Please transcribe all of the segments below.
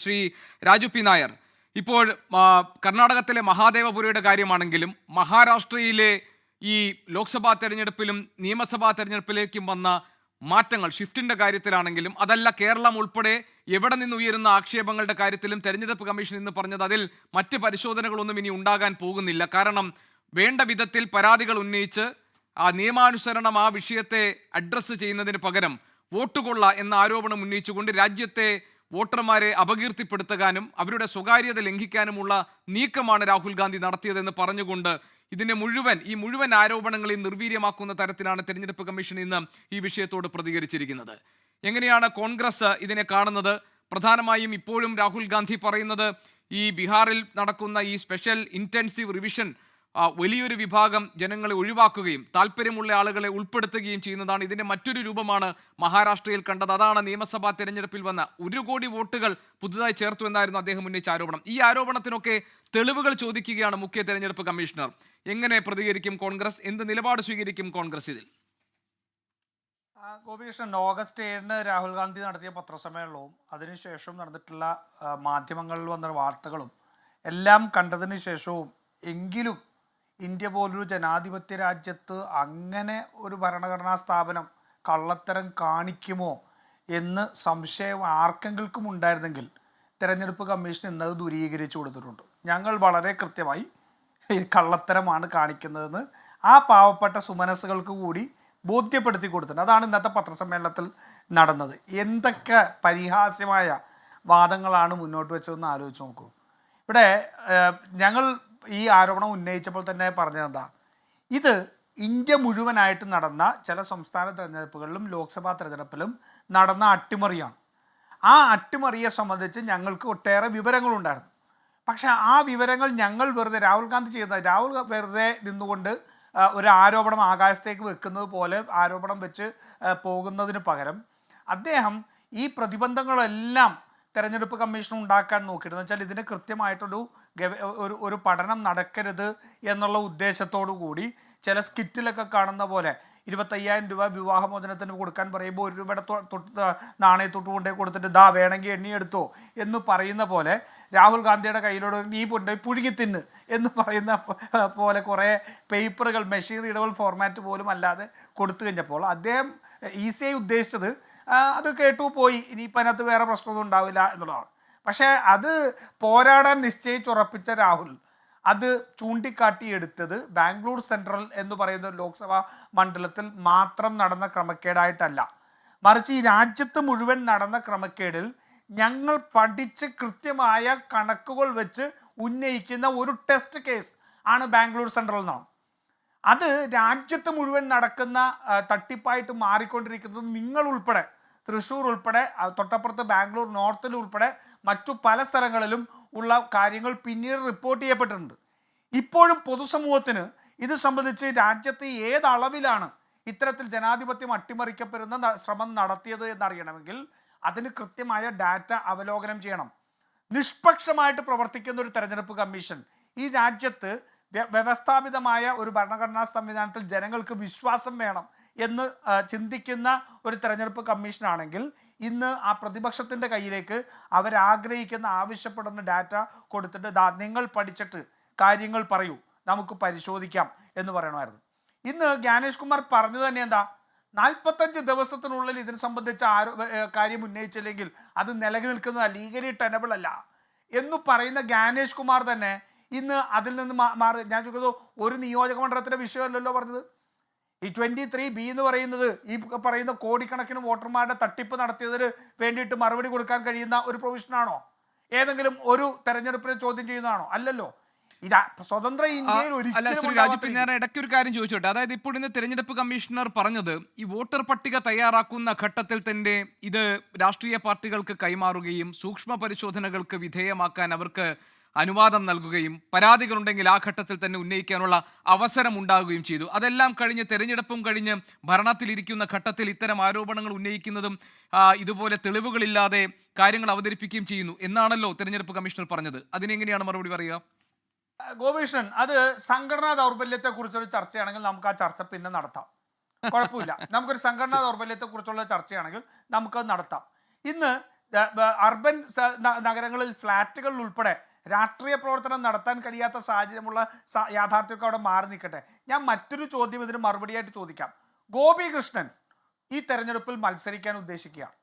Shri Raju P Nair, ഇപ്പോൾ കർണാടകത്തിലെ മഹാദേവപുരയുടെ കാര്യമാണെങ്കിലും മഹാരാഷ്ട്രയിലെ ഈ ലോക്സഭാ തെരഞ്ഞെടുപ്പിലും നിയമസഭാ തെരഞ്ഞെടുപ്പിലേക്കും വന്ന മാറ്റങ്ങൾ ഷിഫ്റ്റിന്റെ കാര്യത്തിലാണെങ്കിലും അതല്ല കേരളം ഉൾപ്പെടെ എവിടെ നിന്ന് ഉയരുന്ന ആക്ഷേപങ്ങളുടെ കാര്യത്തിലും തെരഞ്ഞെടുപ്പ് കമ്മീഷൻ ഇന്ന് പറഞ്ഞത് അതിൽ മറ്റ് പരിശോധനകളൊന്നും ഇനി ഉണ്ടാകാൻ പോകുന്നില്ല. കാരണം വേണ്ട വിധത്തിൽ പരാതികൾ ഉന്നയിച്ച് ആ നിയമാനുസരണം ആ വിഷയത്തെ അഡ്രസ്സ് ചെയ്യുന്നതിന് പകരം വോട്ടുകൊള്ള എന്ന ആരോപണം ഉന്നയിച്ചുകൊണ്ട് രാജ്യത്തെ വോട്ടർമാരെ അപകീർത്തിപ്പെടുത്താനും അവരുടെ സ്വകാര്യത ലംഘിക്കാനുമുള്ള നീക്കമാണ് രാഹുൽ ഗാന്ധി നടത്തിയതെന്ന് പറഞ്ഞുകൊണ്ട് ഈ മുഴുവൻ ആരോപണങ്ങളെയും നിർവീര്യമാക്കുന്ന തരത്തിലാണ് തെരഞ്ഞെടുപ്പ് കമ്മീഷൻ ഇന്ന് ഈ വിഷയത്തോട് പ്രതികരിച്ചിരിക്കുന്നത്. എങ്ങനെയാണ് കോൺഗ്രസ് ഇതിനെ കാണുന്നത്? പ്രധാനമായും ഇപ്പോഴും രാഹുൽ ഗാന്ധി പറയുന്നത് ഈ ബീഹാറിൽ നടക്കുന്ന ഈ സ്പെഷ്യൽ ഇന്റൻസീവ് റിവിഷൻ വലിയൊരു വിഭാഗം ജനങ്ങളെ ഒഴിവാക്കുകയും താല്പര്യമുള്ള ആളുകളെ ഉൾപ്പെടുത്തുകയും ചെയ്യുന്നതാണ്. ഇതിന്റെ മറ്റൊരു രൂപമാണ് മഹാരാഷ്ട്രയിൽ കണ്ടത്. അതാണ് നിയമസഭാ തെരഞ്ഞെടുപ്പിൽ വന്ന 1 കോടി വോട്ടുകൾ പുതുതായി ചേർത്തു എന്നായിരുന്നു അദ്ദേഹം ഉന്നയിച്ച ആരോപണം. ഈ ആരോപണത്തിനൊക്കെ തെളിവുകൾ ചോദിക്കുകയാണ് മുഖ്യ തെരഞ്ഞെടുപ്പ് കമ്മീഷണർ. എങ്ങനെ പ്രതികരിക്കും കോൺഗ്രസ്? എന്ത് നിലപാട് സ്വീകരിക്കും കോൺഗ്രസ് ഇതിൽ? ഗോപികൃഷ്ണൻ, ഓഗസ്റ്റ് 7-ന് രാഹുൽ ഗാന്ധി നടത്തിയ പത്രസമ്മേളനവും അതിനുശേഷം നടന്നിട്ടുള്ള മാധ്യമങ്ങളിൽ വന്ന വാർത്തകളും എല്ലാം കണ്ടതിന് ശേഷവും എങ്കിലും ഇന്ത്യ പോലൊരു ജനാധിപത്യ രാജ്യത്ത് അങ്ങനെ ഒരു ഭരണഘടനാ സ്ഥാപനം കള്ളത്തരം കാണിക്കുമോ എന്ന് സംശയം ആർക്കെങ്കിലും ഉണ്ടായിരുന്നെങ്കിൽ തെരഞ്ഞെടുപ്പ് കമ്മീഷൻ ഇന്നത് ദൂരീകരിച്ചു കൊടുത്തിട്ടുണ്ട്. ഞങ്ങൾ വളരെ കൃത്യമായി ഈ കള്ളത്തരമാണ് കാണിക്കുന്നതെന്ന് ആ പാവപ്പെട്ട സുമനസ്സുകൾക്ക് കൂടി ബോധ്യപ്പെടുത്തി കൊടുത്തിട്ടുണ്ട്. അതാണ് ഇന്നത്തെ പത്രസമ്മേളനത്തിൽ നടന്നത്. എന്തൊക്കെ പരിഹാസ്യമായ വാദങ്ങളാണ് മുന്നോട്ട് വെച്ചതെന്ന് ആലോചിച്ച് നോക്കൂ. ഇവിടെ ഞങ്ങൾ ഈ ആരോപണം ഉന്നയിച്ചപ്പോൾ തന്നെ പറഞ്ഞതെന്താ, ഇത് ഇന്ത്യ മുഴുവനായിട്ട് നടന്ന ചില സംസ്ഥാന തെരഞ്ഞെടുപ്പുകളിലും ലോക്സഭാ തെരഞ്ഞെടുപ്പിലും നടന്ന അട്ടിമറിയാണ്. ആ അട്ടിമറിയെ സംബന്ധിച്ച് ഞങ്ങൾക്ക് ഒട്ടേറെ വിവരങ്ങളുണ്ടായിരുന്നു. പക്ഷേ ആ വിവരങ്ങൾ ഞങ്ങൾ രാഹുൽ ഗാന്ധി ചെയ്യുന്നത്, രാഹുൽ വെറുതെ നിന്നുകൊണ്ട് ഒരു ആരോപണം ആകാശത്തേക്ക് വെക്കുന്നത് പോലെ ആരോപണം വെച്ച് പോകുന്നതിന് പകരം അദ്ദേഹം ഈ പ്രതിബന്ധങ്ങളെല്ലാം തെരഞ്ഞെടുപ്പ് കമ്മീഷൻ ഉണ്ടാക്കാൻ നോക്കിയിരുന്നു. വെച്ചാൽ ഇതിന് കൃത്യമായിട്ടൊരു ഒരു പഠനം നടക്കരുത് എന്നുള്ള ഉദ്ദേശത്തോടു കൂടി ചില സ്കിറ്റിലൊക്കെ കാണുന്ന പോലെ 25,000 രൂപ വിവാഹമോചനത്തിന് കൊടുക്കാൻ പറയുമ്പോൾ 1 രൂപയുടെ നാണയത്തൊട്ട് കൊണ്ടേ കൊടുത്തിട്ട് ദാ വേണമെങ്കിൽ എണ്ണിയെടുത്തോ എന്ന് പറയുന്ന പോലെ രാഹുൽ ഗാന്ധിയുടെ കയ്യിലോട് നീ പുഴുങ്ങി തിന്ന് എന്ന് പറയുന്ന പോലെ കുറേ പേപ്പറുകൾ മെഷീൻ റീഡബിൾ ഫോർമാറ്റ് പോലും അല്ലാതെ കൊടുത്തു കഴിഞ്ഞപ്പോൾ അദ്ദേഹം ഈസിയായി ഉദ്ദേശിച്ചത് അത് കേട്ടു പോയി, ഇനിയിപ്പോൾ അതിനകത്ത് വേറെ പ്രശ്നമൊന്നും ഉണ്ടാവില്ല എന്നുള്ളതാണ്. പക്ഷേ അത് പോരാടാൻ നിശ്ചയിച്ചുറപ്പിച്ച രാഹുൽ അത് ചൂണ്ടിക്കാട്ടിയെടുത്തത് ബാംഗ്ലൂർ സെൻട്രൽ എന്ന് പറയുന്ന ലോക്സഭാ മണ്ഡലത്തിൽ മാത്രം നടന്ന ക്രമക്കേടായിട്ടല്ല, മറിച്ച് ഈ രാജ്യത്ത് മുഴുവൻ നടന്ന ക്രമക്കേടിൽ ഞങ്ങൾ പഠിച്ച് കൃത്യമായ കണക്കുകൾ വെച്ച് ഉന്നയിക്കുന്ന ഒരു ടെസ്റ്റ് കേസ് ആണ് ബാംഗ്ലൂർ സെൻട്രൽ എന്നാണ്. അത് രാജ്യത്ത് മുഴുവൻ നടക്കുന്ന തട്ടിപ്പായിട്ട് മാറിക്കൊണ്ടിരിക്കുന്നത് നിങ്ങൾ ഉൾപ്പെടെ, തൃശ്ശൂർ ഉൾപ്പെടെ, തൊട്ടപ്പുറത്ത് ബാംഗ്ലൂർ നോർത്തിൽ ഉൾപ്പെടെ മറ്റു പല സ്ഥലങ്ങളിലും ഉള്ള കാര്യങ്ങൾ പിന്നീട് റിപ്പോർട്ട് ചെയ്യപ്പെട്ടിട്ടുണ്ട്. ഇപ്പോഴും പൊതുസമൂഹത്തിന് ഇത് സംബന്ധിച്ച് രാജ്യത്ത് ഏതളവിലാണ് ഇത്തരത്തിൽ ജനാധിപത്യം അട്ടിമറിക്കപ്പെടുന്ന ശ്രമം നടത്തിയത് എന്നറിയണമെങ്കിൽ അതിന് കൃത്യമായ ഡാറ്റ അവലോകനം ചെയ്യണം. നിഷ്പക്ഷമായിട്ട് പ്രവർത്തിക്കുന്ന ഒരു തെരഞ്ഞെടുപ്പ് കമ്മീഷൻ ഈ രാജ്യത്ത് വ്യവസ്ഥാപിതമായ ഒരു ഭരണഘടനാ സംവിധാനത്തിൽ ജനങ്ങൾക്ക് വിശ്വാസം വേണം എന്ന് ചിന്തിക്കുന്ന ഒരു തെരഞ്ഞെടുപ്പ് കമ്മീഷനാണെങ്കിൽ ഇന്ന് ആ പ്രതിപക്ഷത്തിൻ്റെ കയ്യിലേക്ക് അവരാഗ്രഹിക്കുന്ന ആവശ്യപ്പെടുന്ന ഡാറ്റ കൊടുത്തിട്ട് നിങ്ങൾ പഠിച്ചിട്ട് കാര്യങ്ങൾ പറയൂ, നമുക്ക് പരിശോധിക്കാം എന്ന് പറയണമായിരുന്നു. ഇന്ന് ജ്ഞാനേഷ് കുമാർ പറഞ്ഞു തന്നെ എന്താ, 45 ദിവസത്തിനുള്ളിൽ ഇതിനെ സംബന്ധിച്ച കാര്യം ഉന്നയിച്ചില്ലെങ്കിൽ അത് നിലനിൽക്കുന്നത് ലീഗലി ടെനബിൾ അല്ല എന്ന് പറയുന്ന ജ്ഞാനേഷ് കുമാർ തന്നെ ഇന്ന് അതിൽ നിന്ന് മാറി. ഞാൻ ചോദിക്കുന്നത് ഒരു നിയോജക മണ്ഡലത്തിൻ്റെ വിഷയമല്ലല്ലോ പറഞ്ഞത്. ഈ 23B എന്ന് പറയുന്നത് ഈ പറയുന്ന കോടിക്കണക്കിന് വോട്ടർമാരുടെ തട്ടിപ്പ് നടത്തിയതിന് വേണ്ടിയിട്ട് മറുപടി കൊടുക്കാൻ കഴിയുന്ന ഒരു പ്രൊവിഷനാണോ? ഏതെങ്കിലും ഒരു തെരഞ്ഞെടുപ്പിനെ ചോദ്യം ചെയ്യുന്നതാണോ? അല്ലല്ലോ. സ്വതന്ത്ര ഇന്ത്യയിൽ ഒരിക്കലും. ഞാൻ ഇടയ്ക്കൊരു കാര്യം ചോദിച്ചോട്ടെ, അതായത് ഇപ്പോൾ ഇന്ന് തെരഞ്ഞെടുപ്പ് കമ്മീഷണർ പറഞ്ഞത് ഈ വോട്ടർ പട്ടിക തയ്യാറാക്കുന്ന ഘട്ടത്തിൽ തന്നെ ഇത് രാഷ്ട്രീയ പാർട്ടികൾക്ക് കൈമാറുകയും സൂക്ഷ്മ പരിശോധനകൾക്ക് വിധേയമാക്കാൻ അവർക്ക് അനുവാദം നൽകുകയും പരാതികളുണ്ടെങ്കിൽ ആ ഘട്ടത്തിൽ തന്നെ ഉന്നയിക്കാനുള്ള അവസരം ഉണ്ടാകുകയും ചെയ്തു. അതെല്ലാം കഴിഞ്ഞ് തെരഞ്ഞെടുപ്പും കഴിഞ്ഞ് ഭരണത്തിലിരിക്കുന്ന ഘട്ടത്തിൽ ഇത്തരം ആരോപണങ്ങൾ ഉന്നയിക്കുന്നതും ഇതുപോലെ തെളിവുകളില്ലാതെ കാര്യങ്ങൾ അവതരിപ്പിക്കുകയും ചെയ്യുന്നു എന്നാണല്ലോ തെരഞ്ഞെടുപ്പ് കമ്മീഷണർ പറഞ്ഞത്. അതിനെങ്ങനെയാണ് മറുപടി പറയുക? ഗോപീഷൻ, അത് സംഘടനാ ദൗർബല്യത്തെ കുറിച്ചൊരു ചർച്ചയാണെങ്കിൽ നമുക്ക് ആ ചർച്ച പിന്നെ നടത്താം, കുഴപ്പമില്ല. നമുക്കൊരു സംഘടനാ ദൗർബല്യത്തെ കുറിച്ചുള്ള ചർച്ചയാണെങ്കിൽ നമുക്കത് നടത്താം. ഇന്ന് അർബൻ നഗരങ്ങളിൽ ഫ്ലാറ്റുകളിൽ ഉൾപ്പെടെ രാഷ്ട്രീയ പ്രവർത്തനം നടത്താൻ കഴിയാത്ത സാഹചര്യമുള്ള യാഥാർത്ഥ്യമൊക്കെ അവിടെ മാറി നിൽക്കട്ടെ. ഞാൻ മറ്റൊരു ചോദ്യം ഇതിന് മറുപടിയായിട്ട് ചോദിക്കാം. ഗോപികൃഷ്ണൻ ഈ തെരഞ്ഞെടുപ്പിൽ മത്സരിക്കാൻ ഉദ്ദേശിക്കുകയാണ്.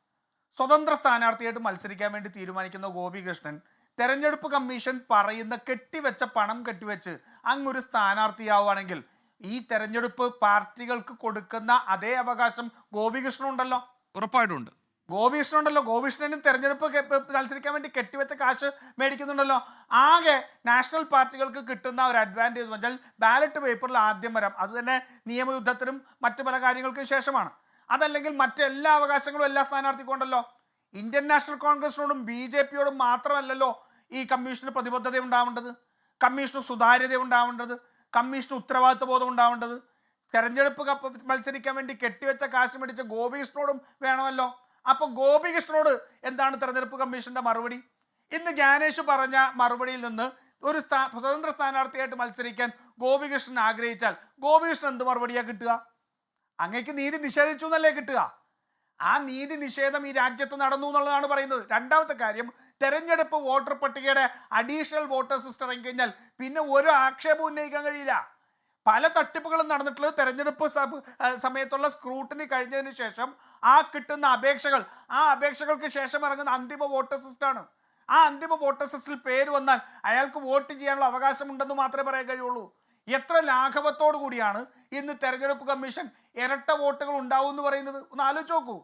സ്വതന്ത്ര സ്ഥാനാർത്ഥിയായിട്ട് മത്സരിക്കാൻ വേണ്ടി തീരുമാനിക്കുന്ന ഗോപികൃഷ്ണൻ തെരഞ്ഞെടുപ്പ് കമ്മീഷൻ പറയുന്ന കെട്ടിവെച്ച പണം കെട്ടിവെച്ച് അങ്ങൊരു സ്ഥാനാർത്ഥിയാവുകയാണെങ്കിൽ ഈ തെരഞ്ഞെടുപ്പ് പാർട്ടികൾക്ക് കൊടുക്കുന്ന അതേ അവകാശം ഗോപികൃഷ്ണനുണ്ടല്ലോ. ഉറപ്പായിട്ടുണ്ട്. ഗോപികൃഷ്ണനും തെരഞ്ഞെടുപ്പ് മത്സരിക്കാൻ വേണ്ടി കെട്ടിവെച്ച കാശ് മേടിക്കുന്നുണ്ടല്ലോ. ആകെ നാഷണൽ പാർട്ടികൾക്ക് കിട്ടുന്ന ഒരു അഡ്വാൻറ്റേജ് എന്ന് വെച്ചാൽ ബാലറ്റ് പേപ്പറിൽ ആദ്യം വരാം. അത് തന്നെ നിയമയുദ്ധത്തിനും മറ്റു പല കാര്യങ്ങൾക്കും ശേഷമാണ്. അതല്ലെങ്കിൽ മറ്റെല്ലാ അവകാശങ്ങളും എല്ലാ സ്ഥാനാർത്ഥിക്കും ഉണ്ടല്ലോ. ഇന്ത്യൻ നാഷണൽ കോൺഗ്രസിനോടും BJP-യോടും മാത്രമല്ലല്ലോ ഈ കമ്മീഷന് പ്രതിബദ്ധത ഉണ്ടാവേണ്ടത്, കമ്മീഷന് സുതാര്യത ഉണ്ടാവേണ്ടത്, കമ്മീഷന് ഉത്തരവാദിത്വ ബോധം ഉണ്ടാവേണ്ടത്. തെരഞ്ഞെടുപ്പ് മത്സരിക്കാൻ വേണ്ടി കെട്ടിവെച്ച കാശ് മേടിച്ച ഗോപികൃഷ്ണനോടും വേണമല്ലോ. അപ്പോൾ ഗോപികൃഷ്ണനോട് എന്താണ് തെരഞ്ഞെടുപ്പ് കമ്മീഷന്റെ മറുപടി? ഇന്ന് ജ്ഞാനേഷ് പറഞ്ഞ മറുപടിയിൽ നിന്ന് ഒരു സ്വതന്ത്ര സ്ഥാനാർത്ഥിയായിട്ട് മത്സരിക്കാൻ ഗോപികൃഷ്ണൻ ആഗ്രഹിച്ചാൽ ഗോപികൃഷ്ണൻ എന്ത് മറുപടിയാണ് കിട്ടുക? അങ്ങേക്ക് നീതി നിഷേധിച്ചു എന്നല്ലേ കിട്ടുക? ആ നീതി നിഷേധം ഈ രാജ്യത്ത് നടന്നു എന്നുള്ളതാണ് പറയുന്നത്. രണ്ടാമത്തെ കാര്യം, തെരഞ്ഞെടുപ്പ് വോട്ടർ പട്ടികയുടെ അഡീഷണൽ വോട്ടേഴ്സ് ലിസ്റ്റ് ഇറങ്ങിക്കഴിഞ്ഞാൽ പിന്നെ ഒരു ആക്ഷേപവും ഉന്നയിക്കാൻ കഴിയില്ല. പല തട്ടിപ്പുകളും നടന്നിട്ടുള്ളത് തെരഞ്ഞെടുപ്പ് സമയത്തുള്ള സ്ക്രൂട്ടിനി കഴിഞ്ഞതിന് ശേഷം ആ കിട്ടുന്ന അപേക്ഷകൾ, ആ അപേക്ഷകൾക്ക് ശേഷം ഇറങ്ങുന്ന അന്തിമ വോട്ടേഴ്സ് ലിസ്റ്റാണ്. ആ അന്തിമ വോട്ടേഴ്സ് ലിസ്റ്റിൽ പേര് വന്നാൽ അയാൾക്ക് വോട്ട് ചെയ്യാനുള്ള അവകാശമുണ്ടെന്ന് മാത്രമേ പറയാൻ കഴിയുള്ളൂ. എത്ര ലാഘവത്തോടു കൂടിയാണ് ഇന്ന് തെരഞ്ഞെടുപ്പ് കമ്മീഷൻ ഇരട്ട വോട്ടുകൾ ഉണ്ടാവും എന്ന് പറയുന്നത്? ഒന്ന് ആലോചിച്ച് നോക്കൂ.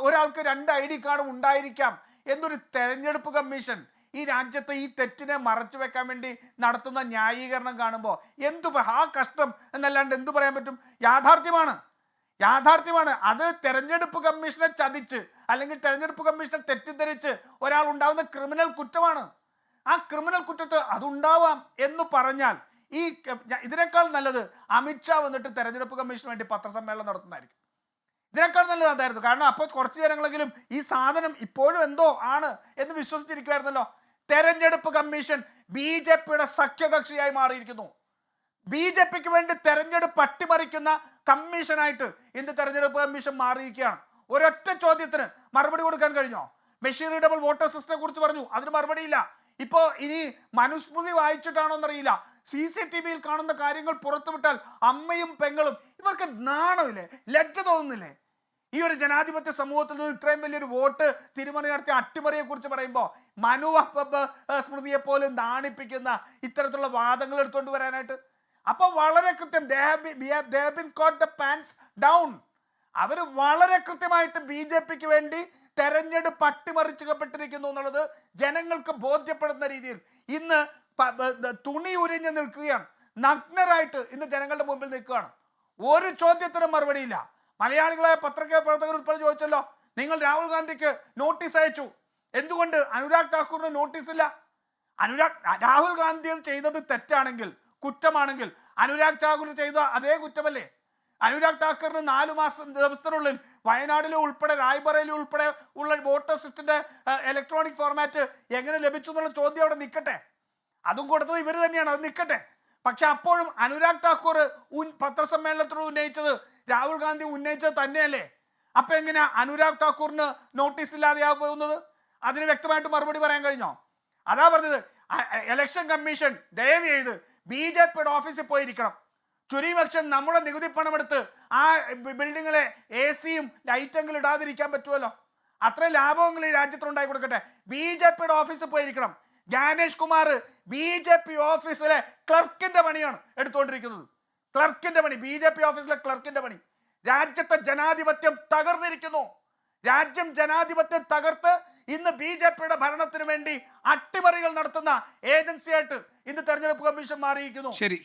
ഒരാൾക്ക് 2 ID കാർഡും ഉണ്ടായിരിക്കാം എന്നൊരു തെരഞ്ഞെടുപ്പ് കമ്മീഷൻ ഈ രാജ്യത്ത് ഈ തെറ്റിനെ മറച്ചു വെക്കാൻ വേണ്ടി നടത്തുന്ന ന്യായീകരണം കാണുമ്പോൾ ആ കഷ്ടം എന്നല്ലാണ്ട് എന്തു പറയാൻ പറ്റും? യാഥാർത്ഥ്യമാണ്. അത് തെരഞ്ഞെടുപ്പ് കമ്മീഷനെ ചതിച്ച് അല്ലെങ്കിൽ തെരഞ്ഞെടുപ്പ് കമ്മീഷനെ തെറ്റിദ്ധരിച്ച് ഒരാൾ ഉണ്ടാവുന്ന ക്രിമിനൽ കുറ്റമാണ്. ആ ക്രിമിനൽ കുറ്റത്ത് അതുണ്ടാവാം എന്ന് പറഞ്ഞാൽ ഇതിനേക്കാൾ നല്ലത് അമിത്ഷാ വന്നിട്ട് തെരഞ്ഞെടുപ്പ് കമ്മീഷന് വേണ്ടി പത്രസമ്മേളനം നടത്തുന്നതായിരിക്കും. ഇതിനേക്കാൾ നല്ലത് അതായിരുന്നു. കാരണം അപ്പോൾ കുറച്ച് ജനങ്ങളെങ്കിലും ഈ സാധനം ഇപ്പോഴും എന്തോ ആണ് എന്ന് വിശ്വസിച്ചിരിക്കുമായിരുന്നല്ലോ. തെരഞ്ഞെടുപ്പ് കമ്മീഷൻ BJP-യുടെ സഖ്യകക്ഷിയായി മാറിയിരിക്കുന്നു. BJP-ക്ക് വേണ്ടി തെരഞ്ഞെടുപ്പ് അട്ടിമറിക്കുന്ന കമ്മീഷനായിട്ട് ഇന്ന് തെരഞ്ഞെടുപ്പ് കമ്മീഷൻ മാറിയിരിക്കുകയാണ്. ഒരൊറ്റ ചോദ്യത്തിന് മറുപടി കൊടുക്കാൻ കഴിഞ്ഞോ? മെഷീൻ റീഡബിൾ വോട്ടർ സിസ്റ്റത്തെ കുറിച്ച് പറഞ്ഞു, അതിന് മറുപടിയില്ല. ഇപ്പോൾ ഇനി മനുസ്മൃതി വായിച്ചിട്ടാണോ എന്നറിയില്ല, CCTV-യിൽ കാണുന്ന കാര്യങ്ങൾ പുറത്തുവിട്ടാൽ അമ്മയും പെങ്ങളും ഇവർക്ക് നാണമില്ലേ, ലജ്ജ തോന്നുന്നില്ലേ? ഈ ഒരു ജനാധിപത്യ സമൂഹത്തിൽ നിന്ന് ഇത്രയും വലിയൊരു വോട്ട് തിരിമറി നടത്തിയ അട്ടിമറിയെ കുറിച്ച് പറയുമ്പോൾ സ്മൃതിയെ പോലും നാണിപ്പിക്കുന്ന ഇത്തരത്തിലുള്ള വാദങ്ങൾ എടുത്തുകൊണ്ട് വരാനായിട്ട്. അപ്പോൾ വളരെ കൃത്യം അവർ വളരെ കൃത്യമായിട്ട് BJP-ക്ക് വേണ്ടി തെരഞ്ഞെടുപ്പ് അട്ടിമറിച്ചപ്പെട്ടിരിക്കുന്നു എന്നുള്ളത് ജനങ്ങൾക്ക് ബോധ്യപ്പെടുന്ന രീതിയിൽ ഇന്ന് തുണി ഉരിഞ്ഞ് നിൽക്കുകയാണ്. നഗ്നരായിട്ട് ഇന്ന് ജനങ്ങളുടെ മുമ്പിൽ നിൽക്കുകയാണ്. ഒരു ചോദ്യത്തിനും മറുപടിയില്ല. മലയാളികളായ പത്രപ്രവർത്തകർ ഉൾപ്പെടെ ചോദിച്ചല്ലോ, നിങ്ങൾ രാഹുൽ ഗാന്ധിക്ക് നോട്ടീസ് അയച്ചു, എന്തുകൊണ്ട് അനുരാഗ് ഠാക്കൂറിന് നോട്ടീസില്ല? രാഹുൽ ഗാന്ധി ചെയ്തത് തെറ്റാണെങ്കിൽ, കുറ്റമാണെങ്കിൽ അനുരാഗ് ഠാക്കൂർ ചെയ്ത അതേ കുറ്റമല്ലേ? അനുരാഗ് ഠാക്കൂറിന് 4 ദിവസത്തിനുള്ളിൽ വയനാട്ടിലെ ഉൾപ്പെടെ റായ്ബറേലി ഉൾപ്പെടെ ഉള്ള വോട്ടേഴ്സ് ലിസ്റ്റിന്റെ ഇലക്ട്രോണിക് ഫോർമാറ്റ് എങ്ങനെ ലഭിച്ചു എന്നുള്ള ചോദ്യം അവിടെ നിൽക്കട്ടെ. അതും കൊടുത്തത് ഇവർ തന്നെയാണ്, അത് നിൽക്കട്ടെ. പക്ഷെ അപ്പോഴും അനുരാഗ് ഠാക്കൂർ പത്രസമ്മേളനത്തിൽ ഉന്നയിച്ചത് രാഹുൽ ഗാന്ധി ഉന്നയിച്ചത് തന്നെയല്ലേ? അപ്പൊ എങ്ങനെയാ അനുരാഗ് ഠാക്കൂറിന് നോട്ടീസ് ഇല്ലാതെയാ പോകുന്നത്? അതിന് വ്യക്തമായിട്ട് മറുപടി പറയാൻ കഴിഞ്ഞോ? അതാ പറഞ്ഞത്, ഇലക്ഷൻ കമ്മീഷൻ ദയവ് ചെയ്ത് BJP-യുടെ ഓഫീസിൽ പോയിരിക്കണം. ചുരുങ്ങിപക്ഷം നമ്മുടെ നികുതി പണമെടുത്ത് ആ ബിൽഡിങ്ങിലെ AC-യും ലൈറ്റെങ്കിലും ഇടാതിരിക്കാൻ പറ്റുമല്ലോ. അത്രയും ലാഭമെങ്കിലും ഈ രാജ്യത്തുണ്ടായി കൊടുക്കട്ടെ. BJP-യുടെ ഓഫീസിൽ പോയിരിക്കണം. ജ്ഞാനേഷ് കുമാർ BJP ഓഫീസിലെ ക്ലർക്കിന്റെ പണിയാണ് എടുത്തുകൊണ്ടിരിക്കുന്നത്. ക്ലർക്കിന്റെ പണി, BJP ഓഫീസിലെ ക്ലർക്കിന്റെ പണി. രാജ്യത്തെ ജനാധിപത്യം തകർന്നിരിക്കുന്നു. രാജ്യം ജനാധിപത്യം തകർത്ത് ഇന്ന് BJP-യുടെ ഭരണത്തിന് വേണ്ടി അട്ടിമറികൾ നടത്തുന്ന ഏജൻസിയായിട്ട് ഇന്ന് തെരഞ്ഞെടുപ്പ് കമ്മീഷൻ മാറിയിരിക്കുന്നു. ശരി.